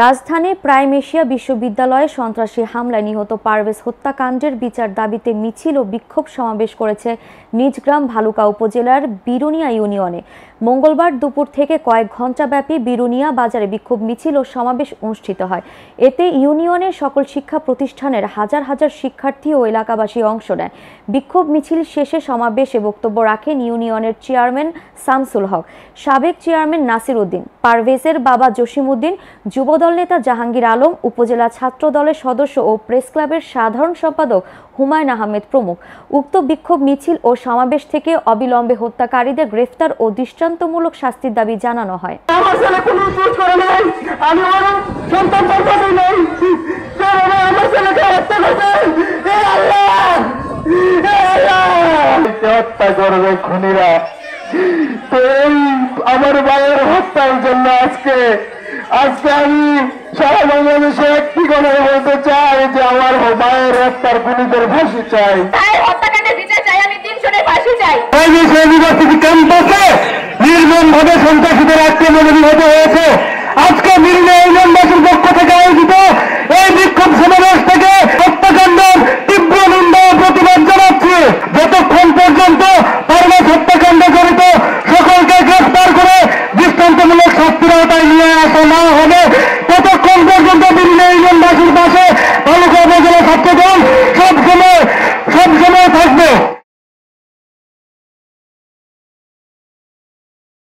রাজধানীর prime Asia বিশ্ববিদ্যালয়ে সন্ত্রাসী হামলায় নিহত পারভেজ হত্যাকাণ্ডের বিচার দাবিতে মিছিল ও বিক্ষোভ সমাবেশ করেছে নিজ গ্রাম ভালুকা উপজেলার বিরুনিয়া ইউনিয়নে। মঙ্গলবার দুপুর থেকে কয়েক ঘণ্টাব্যাপী বিরুনিয়া বাজারে বিক্ষোভ মিছিল ও সমাবেশ অনুষ্ঠিত হয়। এতে ইউনিয়নের সকল শিক্ষা প্রতিষ্ঠানের হাজার হাজার শিক্ষার্থী ও এলাকাবাসী অংশ নেয়। বিক্ষোভ মিছিল শেষে সমাবেশে বক্তব্য রাখেন ইউনিয়নের চেয়ারম্যান শামসুল হক, সাবেক চেয়ারম্যান নাসির উদ্দিন, পারভেজের বাবা জসিম উদ্দিন, যুবদল নেতা জাহাঙ্গীর আলম, উপজেলা ছাত্র দলের সদস্য ও প্রেস ক্লাবের সাধারণ সম্পাদক হুমায়ুন আহমেদ প্রমুখ। উক্ত বিক্ষোভ মিছিল ও সমাবেশ থেকে অবিলম্বে হত্যাকারীদের গ্রেফতার ও দৃষ্টান্তমূলক শাস্তির দাবি জানানো হয়। আমার ভাইয়ের হত্যার জন্য আজকে আমি সারা বাংলাদেশে একটি কথা বলতে চাই যে আমার ভাইয়ের হত্যার খুনিদের ফাঁসি চাই, হত্যাকাণ্ডের বিচার চাই, আমি 3 জনের ফাঁসি চাই। ইউনিভার্সিটি ক্যাম্পাসে নির্মমভাবে সন্ত্রাসীদের আক্রমণে নিহত হয়েছে। আজকে মিরুনিয়া ইউনিয়নবাসীর পক্ষ থেকে আয়োজিত এই বিক্ষোভ সমাবেশ থেকে